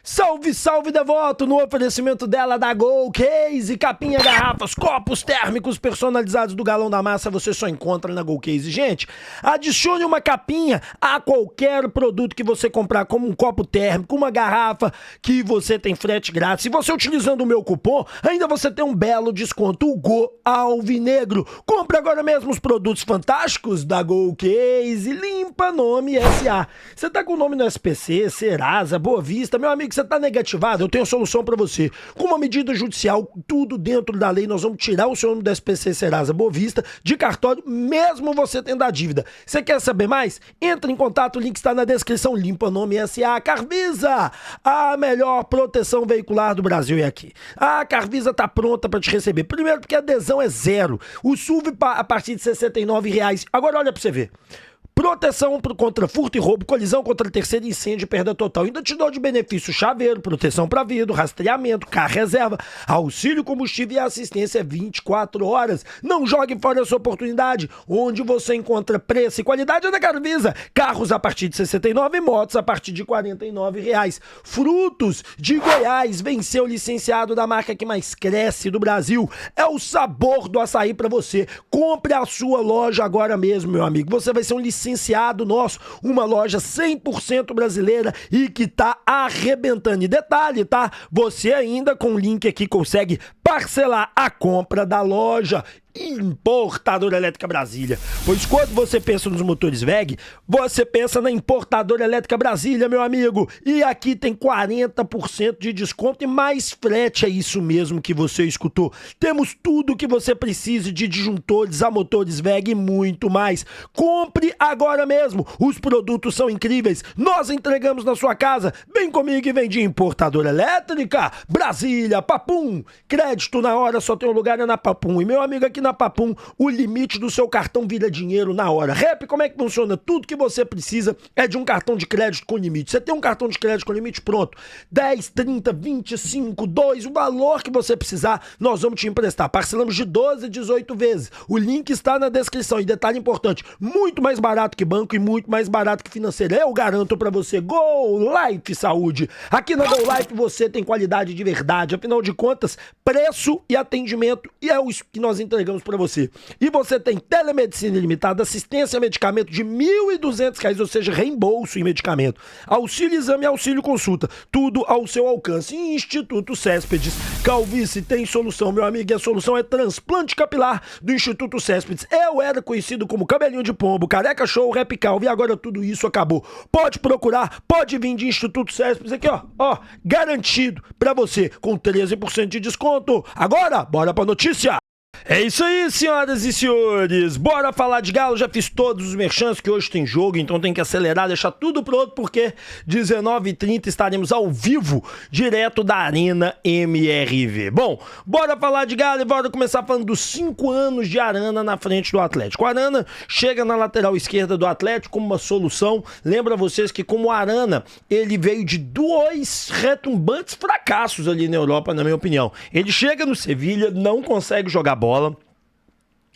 Salve, salve, devoto! No oferecimento dela da Go Case, capinha, garrafas, copos térmicos personalizados do Galão da Massa, você só encontra na Go Case. Gente, adicione uma capinha a qualquer produto que você comprar, como um copo térmico, uma garrafa, que você tem frete grátis. Se você utilizando o meu cupom, ainda você tem um belo desconto, o Go Alvinegro. Compre agora mesmo os produtos fantásticos da Go Case, limpa nome SA. Você tá com o nome no SPC, Serasa, Boa Vista, meu amigo, você tá negativado, eu tenho a solução pra você. Com uma medida judicial, tudo dentro da lei, nós vamos tirar o seu nome do SPC, Serasa, Boa Vista, de cartório, mesmo você tendo a dívida. Você quer saber mais? Entre em contato, o link está na descrição. Limpa nome SA. Carvisa, a melhor proteção veicular do Brasil é aqui. A Carvisa tá pronta pra te receber. Primeiro porque a adesão é zero. O SUV a partir de R$ 69,00. Agora olha pra você ver. Proteção contra furto e roubo, colisão contra terceiro, incêndio e perda total. Ainda te dou de benefício chaveiro, proteção para vidro, rastreamento, carro reserva, auxílio combustível e assistência 24 horas. Não jogue fora essa oportunidade. Onde você encontra preço e qualidade é na Carvisa. Carros a partir de 69 e motos a partir de R$ 49,00. Frutos de Goiás, venceu o licenciado da marca que mais cresce do Brasil. É o sabor do açaí para você. Compre a sua loja agora mesmo, meu amigo. Você vai ser um licenciado nosso, uma loja 100% brasileira e que tá arrebentando. E detalhe, tá? Você ainda com o link aqui consegue parcelar a compra da loja. Importadora Elétrica Brasília. Pois quando você pensa nos motores WEG, você pensa na Importadora Elétrica Brasília, meu amigo. E aqui tem 40% de desconto e mais frete. É isso mesmo que você escutou. Temos tudo o que você precisa de disjuntores a motores WEG e muito mais. Compre agora mesmo. Os produtos são incríveis. Nós entregamos na sua casa. Vem comigo e vem de Importadora Elétrica Brasília. Papum. Crédito na hora, só tem um lugar, é na Papum. E meu amigo, aqui na Papum, o limite do seu cartão vira dinheiro na hora. Rap, como é que funciona? Tudo que você precisa é de um cartão de crédito com limite. Você tem um cartão de crédito com limite, pronto. 10, 30, 25, 2, o valor que você precisar, nós vamos te emprestar. Parcelamos de 12 a 18 vezes. O link está na descrição. E detalhe importante, muito mais barato que banco e muito mais barato que financeiro. Eu garanto pra você. Go Life Saúde. Aqui na Go Life você tem qualidade de verdade. Afinal de contas, preço e atendimento e é o que nós entregamos para você. E você tem telemedicina ilimitada, assistência a medicamento de R$ 1.200, ou seja, reembolso em medicamento. Auxílio exame e auxílio consulta. Tudo ao seu alcance. Instituto Céspedes. Calvície tem solução, meu amigo. E a solução é transplante capilar do Instituto Céspedes. Eu era conhecido como cabelinho de pombo, careca show, rap calvo, e agora tudo isso acabou. Pode procurar, pode vir de Instituto Céspedes aqui, ó, garantido para você com 13% de desconto. Agora, bora pra notícia. É isso aí, senhoras e senhores, bora falar de Galo. Já fiz todos os merchans, que hoje tem jogo, então tem que acelerar, deixar tudo pronto, porque 19h30 estaremos ao vivo, direto da Arena MRV. Bom, bora falar de Galo e bora começar falando dos 5 anos de Arana na frente do Atlético. O Arana chega na lateral esquerda do Atlético como uma solução. Lembra vocês que como o Arana, ele veio de 2 retumbantes fracassos ali na Europa, na minha opinião. Ele chega no Sevilha, não consegue jogar bola,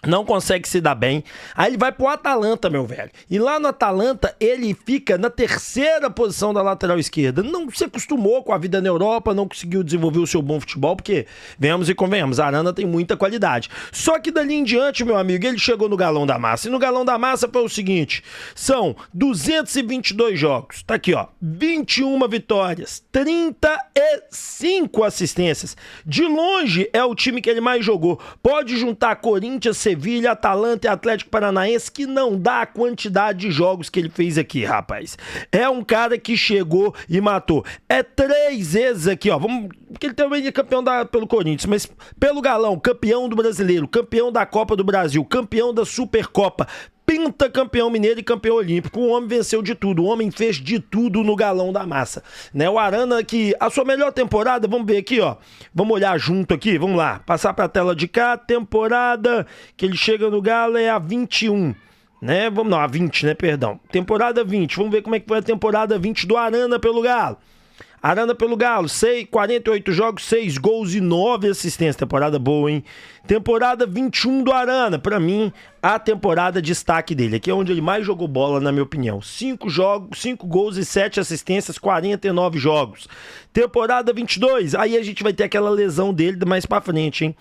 não consegue se dar bem, aí ele vai pro Atalanta, meu velho, e lá no Atalanta ele fica na 3ª posição da lateral esquerda. Não se acostumou com a vida na Europa, não conseguiu desenvolver o seu bom futebol, porque, venhamos e convenhamos, a Arana tem muita qualidade. Só que dali em diante, meu amigo, ele chegou no Galão da Massa, e no Galão da Massa foi o seguinte, são 222 jogos, tá aqui ó, 21 vitórias, 35 assistências, de longe é o time que ele mais jogou, pode juntar Corinthians, Sevilha, Atalanta e Atlético Paranaense, que não dá a quantidade de jogos que ele fez aqui, rapaz. É um cara que chegou e matou. É 3 vezes aqui, ó. Porque ele também é campeão pelo Corinthians, mas pelo Galão, campeão do Brasileiro, campeão da Copa do Brasil, campeão da Supercopa, pentacampeão mineiro e campeão olímpico. O homem venceu de tudo, o homem fez de tudo no Galão da Massa, né? O Arana, que a sua melhor temporada, vamos ver aqui, ó, vamos olhar junto aqui, vamos lá, passar pra tela de cá, temporada que ele chega no Galo é a 21, né? Vamos não, a 20, né, perdão, temporada 20, vamos ver como é que foi a temporada 20 do Arana pelo Galo. Arana pelo Galo, 48 jogos, 6 gols e 9 assistências. Temporada boa, hein? Temporada 21 do Arana, pra mim, a temporada destaque dele. Aqui é onde ele mais jogou bola, na minha opinião. 5 jogos, 5 gols e 7 assistências, 49 jogos. Temporada 22, aí a gente vai ter aquela lesão dele mais pra frente, hein?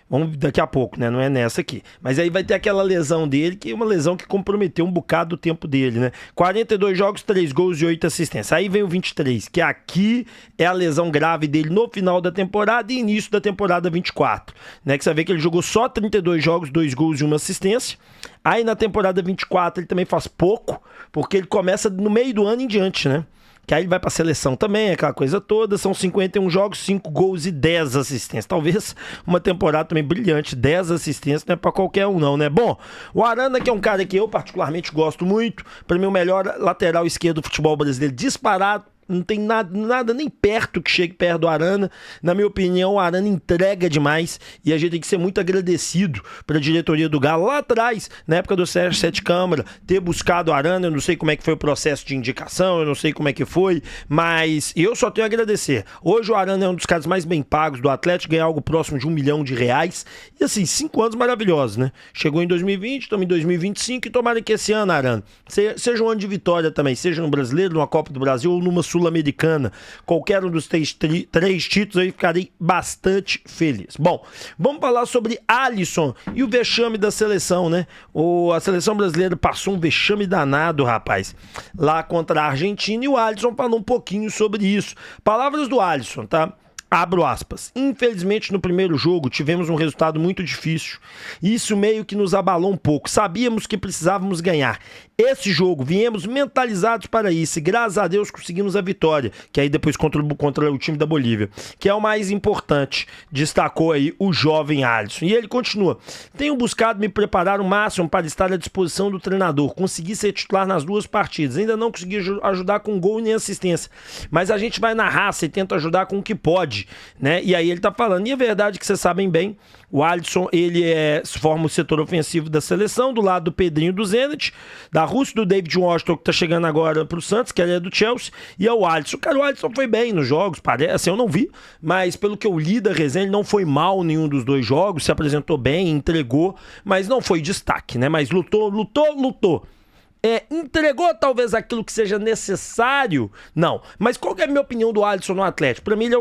Vamos daqui a pouco, né? Não é nessa aqui. Mas aí vai ter aquela lesão dele, que é uma lesão que comprometeu um bocado do tempo dele, né? 42 jogos, 3 gols e 8 assistências. Aí vem o 23, que aqui é a lesão grave dele no final da temporada e início da temporada 24, né? Que você vê que ele jogou só 32 jogos, 2 gols e 1 assistência. Aí na temporada 24 ele também faz pouco, porque ele começa no meio do ano em diante, né? Que aí ele vai pra seleção também, aquela coisa toda. São 51 jogos, 5 gols e 10 assistências. Talvez uma temporada também brilhante. 10 assistências não é pra qualquer um não, né? Bom, o Arana, que é um cara que eu particularmente gosto muito. Pra mim o melhor lateral esquerdo do futebol brasileiro disparado. Não tem nada nem perto que chegue perto do Arana. Na minha opinião, o Arana entrega demais e a gente tem que ser muito agradecido para a diretoria do Galo lá atrás, na época do Sérgio Sete Câmara, ter buscado o Arana. Eu não sei como é que foi o processo de indicação, eu não sei como é que foi, mas eu só tenho a agradecer. Hoje o Arana é um dos caras mais bem pagos do Atlético, ganha algo próximo de R$1 milhão. E assim, 5 anos maravilhosos, né? Chegou em 2020, estamos em 2025 e tomara que esse ano, Arana, seja um ano de vitória também, seja no Brasileiro, numa Copa do Brasil ou numa Sul-Americana, qualquer um dos três títulos, aí ficarei bastante feliz. Bom, vamos falar sobre Alisson e o vexame da seleção, né? A seleção brasileira passou um vexame danado, rapaz, lá contra a Argentina, e o Alisson falou um pouquinho sobre isso. Palavras do Alisson, tá? Abro aspas. Infelizmente, no primeiro jogo, tivemos um resultado muito difícil. Isso meio que nos abalou um pouco. Sabíamos que precisávamos ganhar. Esse jogo, viemos mentalizados para isso e graças a Deus conseguimos a vitória, que aí depois contra o time da Bolívia, que é o mais importante, destacou aí o jovem Alisson. E ele continua: tenho buscado me preparar o máximo para estar à disposição do treinador, consegui ser titular nas 2 partidas, ainda não consegui ajudar com gol nem assistência, mas a gente vai na raça e tenta ajudar com o que pode, né? E aí ele tá falando, e é verdade que vocês sabem bem, o Alisson, ele forma o setor ofensivo da seleção, do lado do Pedrinho do Zenit, da Rússia, do David Washington, que tá chegando agora pro Santos, que ele é do Chelsea, e é o Alisson. Cara, o Alisson foi bem nos jogos, parece, assim, eu não vi, mas pelo que eu li da resenha, ele não foi mal em nenhum dos 2 jogos, se apresentou bem, entregou, mas não foi destaque, né? Mas lutou. Entregou talvez aquilo que seja necessário? Não. Mas qual que é a minha opinião do Alisson no Atlético? Pra mim,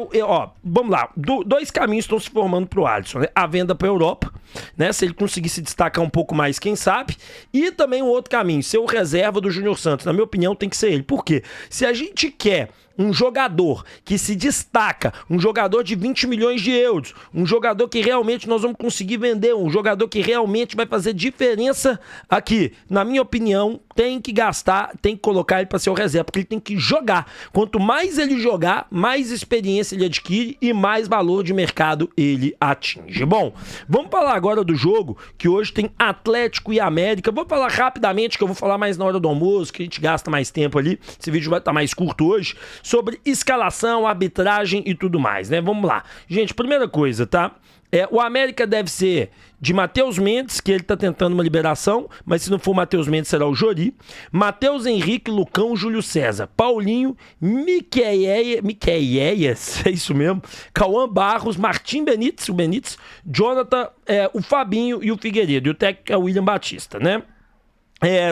vamos lá. 2 caminhos estão se formando pro Alisson, né? A venda pra Europa, né? Se ele conseguir se destacar um pouco mais, quem sabe? E também um outro caminho, ser o reserva do Júnior Santos. Na minha opinião, tem que ser ele. Por quê? Se a gente quer um jogador que se destaca, um jogador de 20 milhões de euros, um jogador que realmente nós vamos conseguir vender, um jogador que realmente vai fazer diferença aqui, na minha opinião, tem que gastar, tem que colocar ele para ser o reserva, porque ele tem que jogar. Quanto mais ele jogar, mais experiência ele adquire e mais valor de mercado ele atinge. Bom, vamos falar agora do jogo, que hoje tem Atlético e América. Vou falar rapidamente, que eu vou falar mais na hora do almoço, que a gente gasta mais tempo ali. Esse vídeo vai estar mais curto hoje, sobre escalação, arbitragem e tudo mais, né? Vamos lá. Gente, primeira coisa, tá? O América deve ser de Matheus Mendes, que ele tá tentando uma liberação, mas se não for Matheus Mendes, será o Jori. Matheus Henrique, Lucão, Júlio César, Paulinho, Miqueias, é isso mesmo, Cauã Barros, Martim Benítez, o Benítez, Jonathan, o Fabinho e o Figueiredo. E o técnico é o William Batista, né?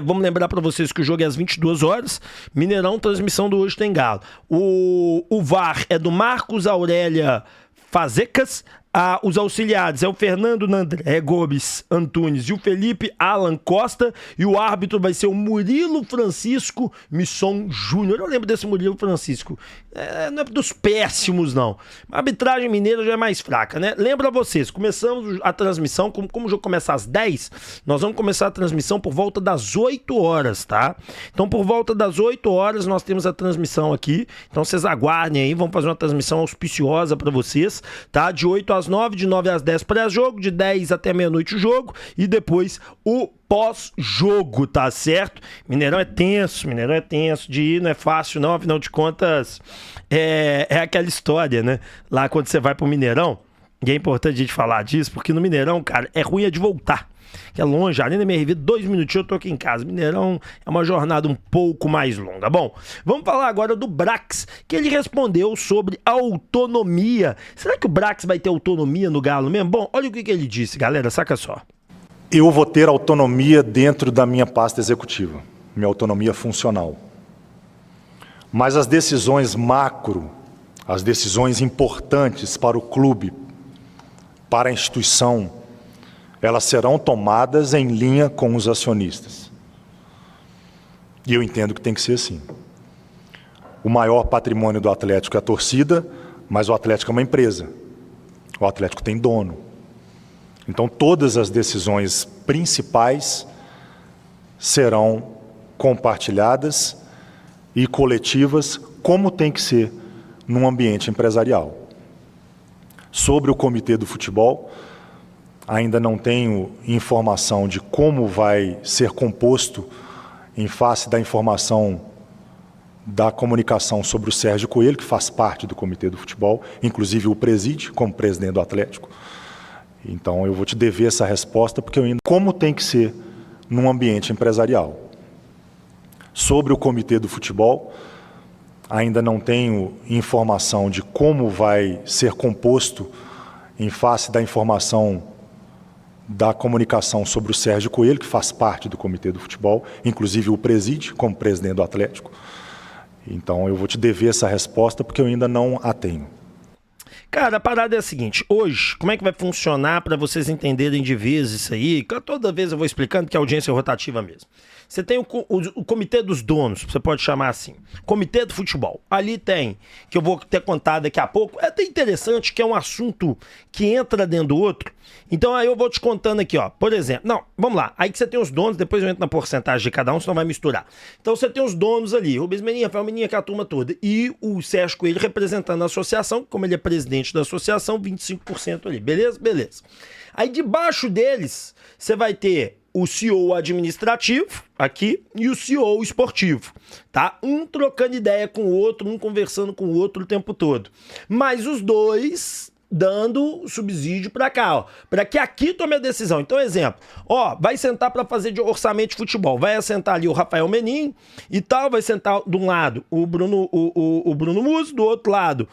Vamos lembrar para vocês que o jogo é às 22 horas. Mineirão, transmissão do Hoje Tem Galo. O VAR é do Marcos Aurélia Fazecas. Os auxiliares é o Fernando Nandré Gomes Antunes e o Felipe Alan Costa, e o árbitro vai ser o Murilo Francisco Misson Júnior. Eu lembro desse Murilo Francisco, não é dos péssimos não, a arbitragem mineira já é mais fraca, né? Lembra vocês, começamos a transmissão, como o jogo começa às 10, nós vamos começar a transmissão por volta das 8 horas, tá? Então por volta das 8 horas nós temos a transmissão aqui, então vocês aguardem aí, vamos fazer uma transmissão auspiciosa para vocês, tá? De 8 às 9, de 9 às 10 pré-jogo, de 10 até meia-noite o jogo, e depois o pós-jogo, tá certo? Mineirão é tenso de ir, não é fácil não, afinal de contas, é aquela história, né? Lá quando você vai pro Mineirão, e é importante a gente falar disso, porque no Mineirão, cara, é ruim de voltar. que é longe, Arena MRV, 2 minutinhos eu tô aqui em casa. Mineirão é uma jornada um pouco mais longa. Bom, vamos falar agora do Brax, que ele respondeu sobre autonomia. Será que o Brax vai ter autonomia no Galo mesmo? Bom, olha o que ele disse, galera, saca só. Eu vou ter autonomia dentro da minha pasta executiva, minha autonomia funcional. Mas as decisões macro, as decisões importantes para o clube, para a instituição, elas serão tomadas em linha com os acionistas. E eu entendo que tem que ser assim. O maior patrimônio do Atlético é a torcida, mas o Atlético é uma empresa. O Atlético tem dono. Então, todas as decisões principais serão compartilhadas e coletivas, como tem que ser num ambiente empresarial. Sobre o comitê do futebol, ainda não tenho informação de como vai ser composto em face da informação da comunicação sobre o Sérgio Coelho, que faz parte do comitê do futebol, inclusive o preside como presidente do Atlético. Então eu vou te dever essa resposta, porque eu ainda... Como tem que ser num ambiente empresarial. Sobre o comitê do futebol, ainda não tenho informação de como vai ser composto em face da informação da comunicação sobre o Sérgio Coelho, que faz parte do comitê do futebol, inclusive o preside como presidente do Atlético. Então eu vou te dever essa resposta, porque eu ainda não a tenho. Cara, a parada é a seguinte, hoje, como é que vai funcionar para vocês entenderem de vez isso aí? Toda vez eu vou explicando que a audiência é rotativa mesmo. Você tem o comitê dos donos, você pode chamar assim, comitê do futebol. Ali tem, que eu vou ter contado daqui a pouco, é até interessante que é um assunto que entra dentro do outro. Então aí eu vou te contando aqui, ó, por exemplo, não, vamos lá, aí que você tem os donos, depois eu entro na porcentagem de cada um, senão vai misturar. Então você tem os donos ali, Rubens Menin, Rafael Menin, que é a turma toda, e o Sérgio Coelho representando a associação, como ele é presidente da associação, 25% ali, beleza? Beleza. Aí debaixo deles, você vai ter o CEO administrativo aqui e o CEO esportivo, tá? Um trocando ideia com o outro, um conversando com o outro o tempo todo. Mas os dois dando subsídio para cá, ó, para que aqui tome a decisão. Então, exemplo, ó, vai sentar para fazer de orçamento de futebol, vai sentar ali o Rafael Menin e tal, vai sentar de um lado o Bruno Musso, do outro lado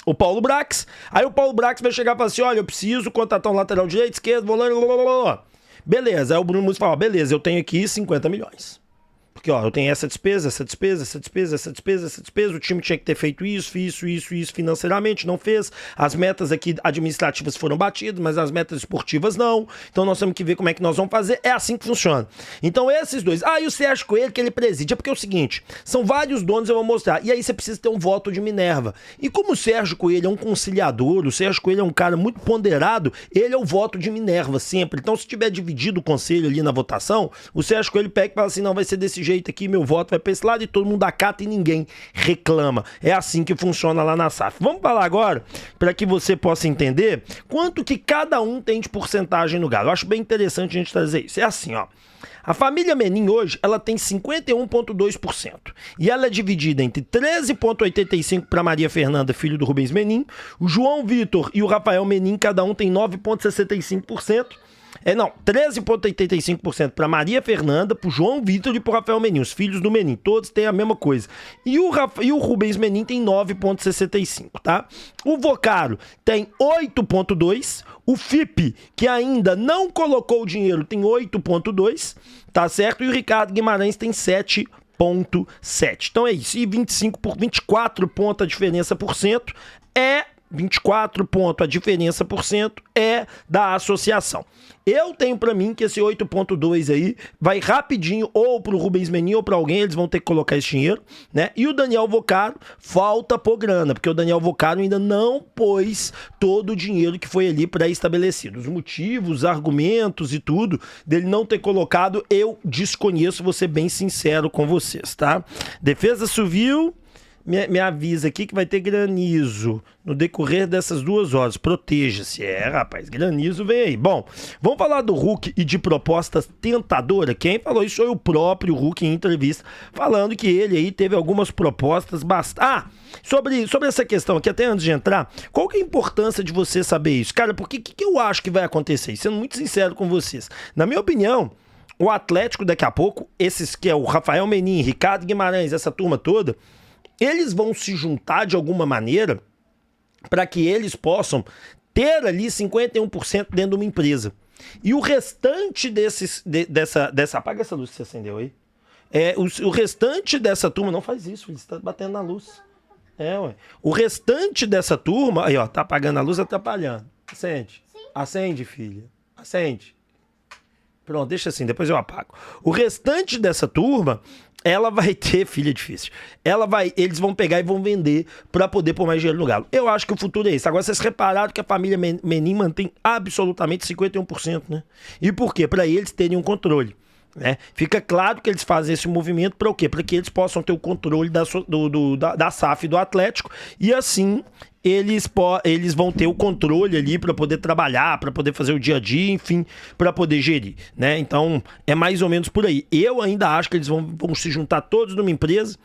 o Paulo Brax. Aí o Paulo Brax vai chegar e falar assim, olha, eu preciso contratar um lateral direito, esquerdo, volante, blá. Beleza, aí o Bruno Musso fala, beleza, eu tenho aqui 50 milhões. Porque, ó, eu tenho essa despesa, o time tinha que ter feito isso financeiramente, não fez. As metas aqui administrativas foram batidas, mas as metas esportivas não. Então nós temos que ver como é que nós vamos fazer. É assim que funciona. Então esses dois. Ah, e o Sérgio Coelho, que ele preside. É porque é o seguinte, são vários donos, eu vou mostrar. E aí você precisa ter um voto de Minerva. E como o Sérgio Coelho é um conciliador, o Sérgio Coelho é um cara muito ponderado, ele é o voto de Minerva sempre. Então se tiver dividido o conselho ali na votação, o Sérgio Coelho pega e fala assim, não, vai ser desse jeito aqui, meu voto vai pra esse lado, e todo mundo acata e ninguém reclama. É assim que funciona lá na SAF. Vamos falar agora, para que você possa entender quanto que cada um tem de porcentagem no Galo. Eu acho bem interessante a gente trazer isso. É assim, ó. A família Menin hoje, ela tem 51,2%. E ela é dividida entre 13,85% para Maria Fernanda, filho do Rubens Menin, o João Vitor e o Rafael Menin, cada um tem 9,65%. 13,85% para Maria Fernanda, pro João Vitor e pro Rafael Menin, os filhos do Menin, todos têm a mesma coisa. E o Rubens Menin tem 9,65%, tá? O Vocaro tem 8,2%, o FIP, que ainda não colocou o dinheiro, tem 8,2%, tá certo? E o Ricardo Guimarães tem 7,7%. Então é isso, e 24 pontos a diferença por cento é 24 pontos a diferença por cento é da associação. Eu tenho pra mim que esse 8,2 aí vai rapidinho ou pro Rubens Menin ou pra alguém, eles vão ter que colocar esse dinheiro, né? E o Daniel Vocaro falta pôr grana, porque o Daniel Vocaro ainda não pôs todo o dinheiro que foi ali pré-estabelecido. Os motivos, os argumentos e tudo dele não ter colocado, eu desconheço, vou ser bem sincero com vocês, tá? Defesa Civil, me avisa aqui que vai ter granizo no decorrer dessas 2 horas. Proteja-se. Rapaz, granizo vem aí. Bom, vamos falar do Hulk e de propostas tentadoras. Quem falou isso foi o próprio Hulk em entrevista, falando que ele aí teve algumas propostas sobre essa questão aqui, até antes de entrar, qual que é a importância de você saber isso? Cara, porque o que eu acho que vai acontecer? Sendo muito sincero com vocês. Na minha opinião, o Atlético daqui a pouco, esses que é o Rafael Menin, Ricardo Guimarães, essa turma toda, eles vão se juntar de alguma maneira para que eles possam ter ali 51% dentro de uma empresa. E o restante dessa... Apaga essa luz que você acendeu aí. O restante dessa turma... Não faz isso, ele está batendo na luz. Ué. O restante dessa turma... Aí, ó, tá apagando a luz, atrapalhando. Acende. Sim. Acende, filha. Acende. Pronto, deixa assim, depois eu apago. O restante dessa turma... Ela vai ter, filha difícil, eles vão pegar e vão vender pra poder pôr mais dinheiro no Galo. Eu acho que o futuro é esse. Agora, vocês repararam que a família Menin mantém absolutamente 51%, né? E por quê? Pra eles terem um controle, né? Fica claro que eles fazem esse movimento pra o quê? Pra que eles possam ter o controle da SAF do Atlético e assim... Eles vão ter o controle ali para poder trabalhar, para poder fazer o dia a dia, enfim, para poder gerir, né? Então, é mais ou menos por aí. Eu ainda acho que eles vão se juntar todos numa empresa,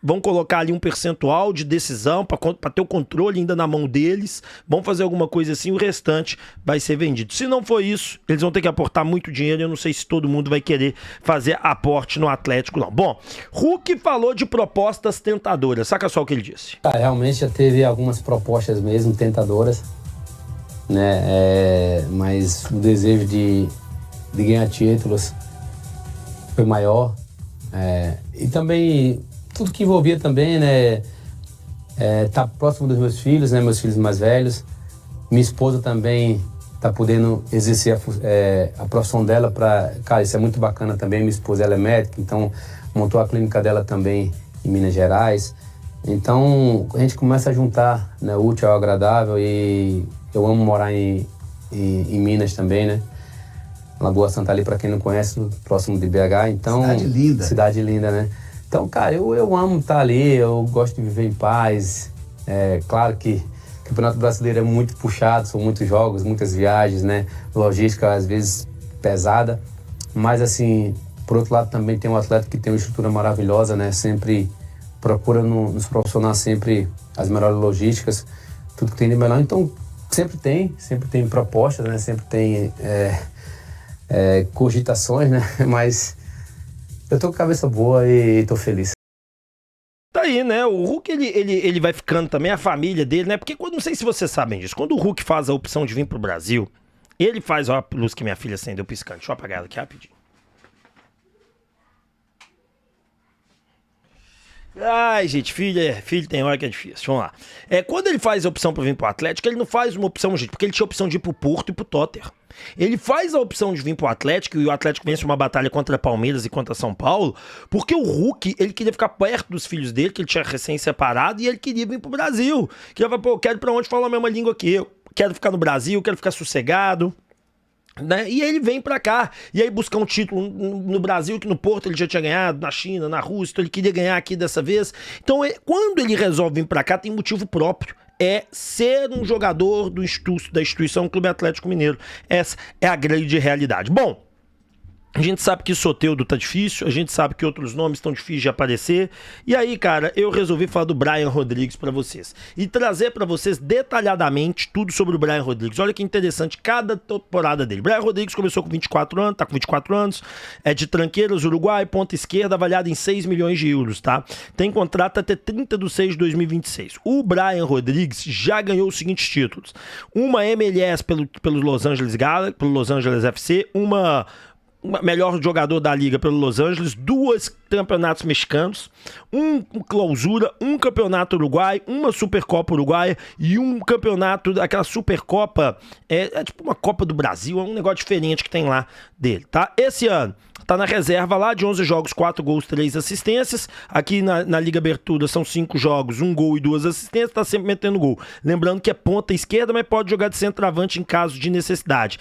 vão colocar ali um percentual de decisão para ter o controle ainda na mão deles, vão fazer alguma coisa assim, o restante vai ser vendido. Se não for isso, eles vão ter que aportar muito dinheiro, eu não sei se todo mundo vai querer fazer aporte no Atlético, não. Bom, Hulk falou de propostas tentadoras, saca só o que ele disse. Realmente já teve algumas propostas mesmo tentadoras, né? Mas o desejo de ganhar títulos foi maior, e também... Tudo que envolvia também, né, tá próximo dos meus filhos, né, meus filhos mais velhos. Minha esposa também tá podendo exercer a profissão dela Cara, isso é muito bacana também. Minha esposa, ela é médica, então montou a clínica dela também em Minas Gerais. Então, a gente começa a juntar, né, o útil ao agradável e eu amo morar em Minas também, né. Lagoa Santa ali, para quem não conhece, próximo de BH. Então, cidade linda. Cidade linda, né. Então, cara, eu amo estar ali, eu gosto de viver em paz. Claro que o Campeonato Brasileiro é muito puxado, são muitos jogos, muitas viagens, né? Logística, às vezes, pesada. Mas, assim, por outro lado, também tem um atleta que tem uma estrutura maravilhosa, né? Sempre procura nos proporcionar sempre as melhores logísticas, tudo que tem de melhor. Então, sempre tem propostas, né? Sempre tem cogitações, né? Mas... eu tô com a cabeça boa e tô feliz. Tá aí, né? O Hulk, ele vai ficando também, a família dele, né? Porque, não sei se vocês sabem disso, quando o Hulk faz a opção de vir pro Brasil, ele faz, ó, a luz que minha filha acendeu piscando. Deixa eu apagar ela aqui rapidinho. Ai, gente, filho tem hora que é difícil. Vamos lá. Quando ele faz a opção pra vir pro Atlético, ele não faz uma opção, gente, porque ele tinha a opção de ir pro Porto e pro Tottenham. Ele faz a opção de vir pro Atlético e o Atlético vence uma batalha contra Palmeiras e contra São Paulo, porque o Hulk, ele queria ficar perto dos filhos dele, que ele tinha recém-separado, e ele queria vir pro Brasil. Queria falar, eu quero ir pra onde falar a mesma língua que eu. Quero ficar no Brasil, quero ficar sossegado. Né? E ele vem pra cá, e aí buscar um título no Brasil, que no Porto ele já tinha ganhado, na China, na Rússia, então ele queria ganhar aqui dessa vez. Então, quando ele resolve vir pra cá, tem motivo próprio. Ser um jogador da instituição Clube Atlético Mineiro. Essa é a grande realidade. Bom, a gente sabe que Soteldo tá difícil, a gente sabe que outros nomes estão difíceis de aparecer. E aí, cara, eu resolvi falar do Brian Rodrigues pra vocês. E trazer pra vocês detalhadamente tudo sobre o Brian Rodrigues. Olha que interessante cada temporada dele. Brian Rodrigues começou com 24 anos, tá com 24 anos, é de Tranqueiras, Uruguai, ponta esquerda, avaliado em 6 milhões de euros, tá? Tem contrato até 30/6/2026. O Brian Rodrigues já ganhou os seguintes títulos. Uma MLS pelo Los Angeles Galaxy, pelo Los Angeles FC, uma melhor jogador da liga pelo Los Angeles, 2 campeonatos mexicanos, um clausura, um campeonato uruguai, uma Supercopa uruguaia e um campeonato, aquela Supercopa, é tipo uma Copa do Brasil, é um negócio diferente que tem lá dele, tá? Esse ano tá na reserva lá, de 11 jogos, 4 gols, 3 assistências. Aqui na Liga Abertura são 5 jogos, 1 gol e 2 assistências, tá sempre metendo gol. Lembrando que é ponta esquerda, mas pode jogar de centroavante em caso de necessidade.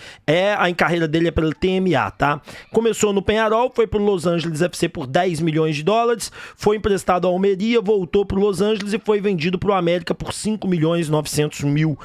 A carreira dele é pelo TMA, tá? Começou no Peñarol, foi pro Los Angeles FC por 10 milhões de dólares, foi emprestado ao Almeria, voltou pro Los Angeles e foi vendido pro América por 5 milhões 900 mil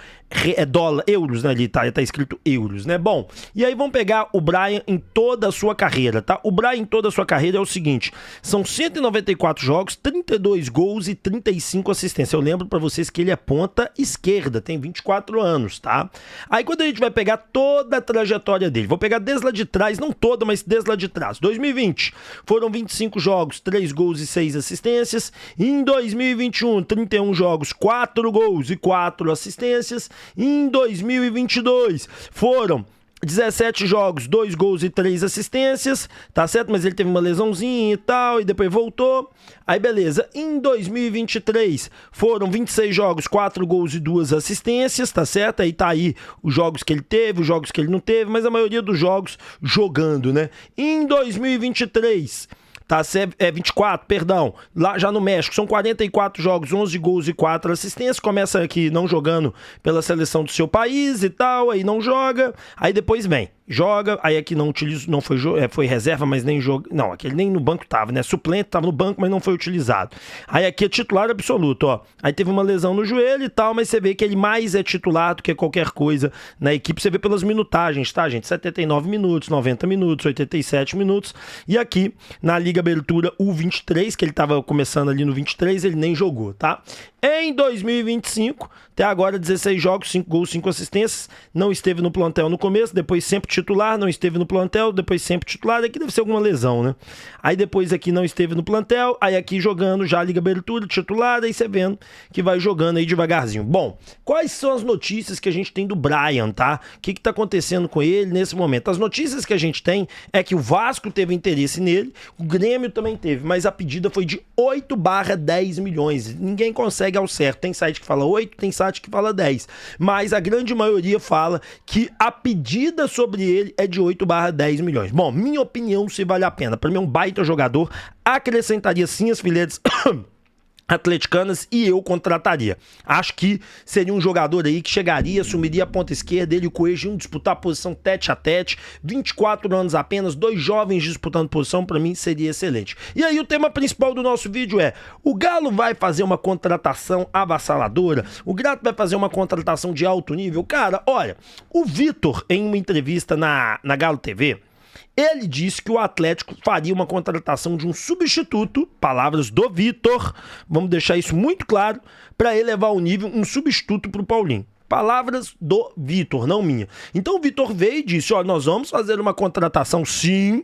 euros, né? Ali tá escrito euros, né? Bom, e aí vamos pegar o Brian em toda a sua carreira, tá? O Brian em toda a sua carreira é o seguinte, são 194 jogos, 32 gols e 35 assistências. Eu lembro pra vocês que ele é ponta esquerda, tem 24 anos, tá? Aí quando a gente vai pegar toda a trajetória dele, vou pegar desde lá de trás, não toda, mas desde lá de trás. 2020, foram 25 jogos, 3 gols e 6 assistências. Em 2021, 31 jogos, 4 gols e 4 assistências. Em 2022 foram 17 jogos, 2 gols e 3 assistências, tá certo? Mas ele teve uma lesãozinha e tal, e depois voltou. Aí beleza, em 2023 foram 26 jogos, 4 gols e 2 assistências, tá certo? Aí tá aí os jogos que ele teve, os jogos que ele não teve, mas a maioria dos jogos jogando, né? Em 2023... tá, 24, perdão, lá já no México, são 44 jogos, 11 gols e 4 assistências, começa aqui não jogando pela seleção do seu país e tal, aí não joga, aí depois vem, joga, aí aqui não utiliza, não foi, foi reserva, mas nem joga, não, aquele nem no banco tava, né, suplente tava no banco, mas não foi utilizado. Aí aqui é titular absoluto, ó, aí teve uma lesão no joelho e tal, mas você vê que ele mais é titular do que qualquer coisa na equipe, você vê pelas minutagens, tá, gente, 79 minutos, 90 minutos, 87 minutos, e aqui na Liga Abertura U23, que ele tava começando ali no 23, ele nem jogou, tá? Em 2025, até agora 16 jogos, 5 gols, 5 assistências, não esteve no plantel no começo, depois sempre titular, não esteve no plantel, depois sempre titular, aqui deve ser alguma lesão, né? Aí depois aqui não esteve no plantel, aí aqui jogando já a Liga Abertura, titular, aí você vendo que vai jogando aí devagarzinho. Bom, quais são as notícias que a gente tem do Brian, tá? O que tá acontecendo com ele nesse momento? As notícias que a gente tem é que o Vasco teve interesse nele, o Grêmio também teve, mas a pedida foi de 8/10 milhões. Ninguém consegue ao certo. Tem site que fala 8, tem site que fala 10. Mas a grande maioria fala que a pedida sobre ele é de 8/10 milhões. Bom, minha opinião, se vale a pena. Para mim é um baita jogador. Acrescentaria sim as fileiras atleticanas e eu contrataria. Acho que seria um jogador aí que chegaria, assumiria a ponta esquerda, ele e o Coelho iam disputar a posição tete a tete, 24 anos apenas, 2 jovens disputando posição, pra mim seria excelente. E aí o tema principal do nosso vídeo é, o Galo vai fazer uma contratação avassaladora? O Galo vai fazer uma contratação de alto nível? Cara, olha, o Vitor, em uma entrevista na Galo TV, ele disse que o Atlético faria uma contratação de um substituto, palavras do Vitor, vamos deixar isso muito claro, para elevar o nível, um substituto para o Paulinho. Palavras do Vitor, não minha. Então o Vitor veio e disse, ó, nós vamos fazer uma contratação sim,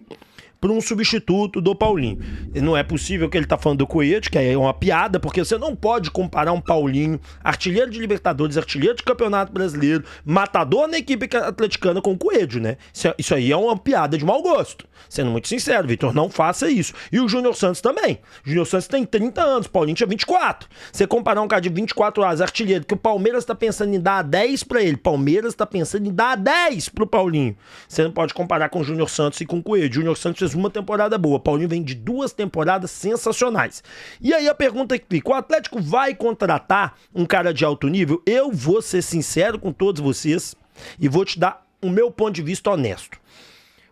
para um substituto do Paulinho. Não é possível que ele tá falando do Coelho, que é uma piada, porque você não pode comparar um Paulinho, artilheiro de Libertadores, artilheiro de Campeonato Brasileiro, matador na equipe atleticana com o Coelho, né? Isso aí é uma piada de mau gosto. Sendo muito sincero, Vitor, não faça isso. E o Júnior Santos também. O Júnior Santos tem 30 anos, o Paulinho tinha 24. Você comparar um cara de 24 anos, artilheiro, que o Palmeiras tá pensando em dar 10 pra ele, Palmeiras tá pensando em dar 10 pro Paulinho. Você não pode comparar com o Júnior Santos e com o Coelho. O Júnior Santos fez uma temporada boa, Paulinho vem de 2 temporadas sensacionais. E aí a pergunta que fica, o Atlético vai contratar um cara de alto nível? Eu vou ser sincero com todos vocês e vou te dar o meu ponto de vista honesto.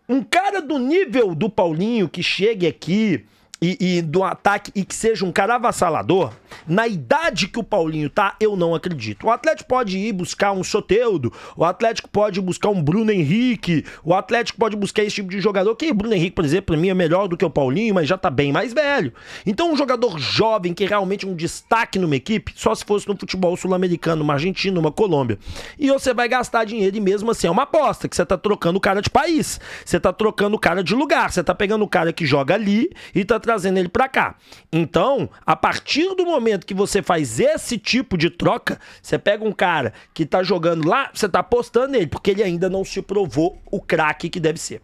Um cara do nível do Paulinho que chegue aqui e do ataque e que seja um cara avassalador, na idade que o Paulinho tá, eu não acredito. O Atlético pode ir buscar um Soteldo, o Atlético pode buscar um Bruno Henrique, o Atlético pode buscar esse tipo de jogador, que o Bruno Henrique, por exemplo, pra mim é melhor do que o Paulinho, mas já tá bem mais velho. Então um jogador jovem que é realmente um destaque numa equipe, só se fosse no futebol sul-americano, uma Argentina, uma Colômbia. E você vai gastar dinheiro e mesmo assim é uma aposta, que você tá trocando o cara de país, você tá trocando o cara de lugar, você tá pegando o cara que joga ali e tá trazendo ele pra cá. Então, a partir do momento que você faz esse tipo de troca, você pega um cara que tá jogando lá, você tá apostando nele, porque ele ainda não se provou o craque que deve ser.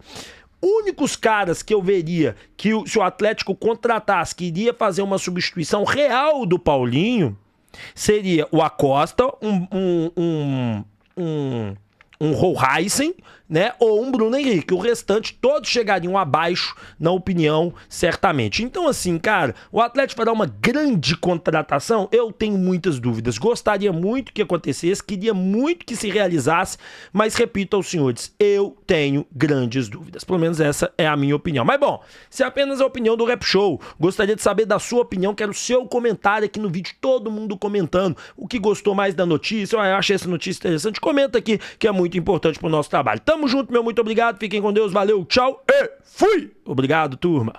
Únicos caras que eu veria que se o Atlético contratasse, que iria fazer uma substituição real do Paulinho, seria o Acosta, um Rollheisen, né? Ou um Bruno Henrique. O restante, todos chegariam abaixo, na opinião, certamente. Então, assim, cara, o Atlético vai dar uma grande contratação? Eu tenho muitas dúvidas. Gostaria muito que acontecesse, queria muito que se realizasse, mas repito aos senhores, eu tenho grandes dúvidas. Pelo menos essa é a minha opinião. Mas bom, se é apenas a opinião do Rap Show, gostaria de saber da sua opinião, quero o seu comentário aqui no vídeo, todo mundo comentando o que gostou mais da notícia. Eu achei essa notícia interessante, comenta aqui que é muito importante pro nosso trabalho. Tamo junto, meu muito obrigado, fiquem com Deus, valeu, tchau e fui! Obrigado, turma.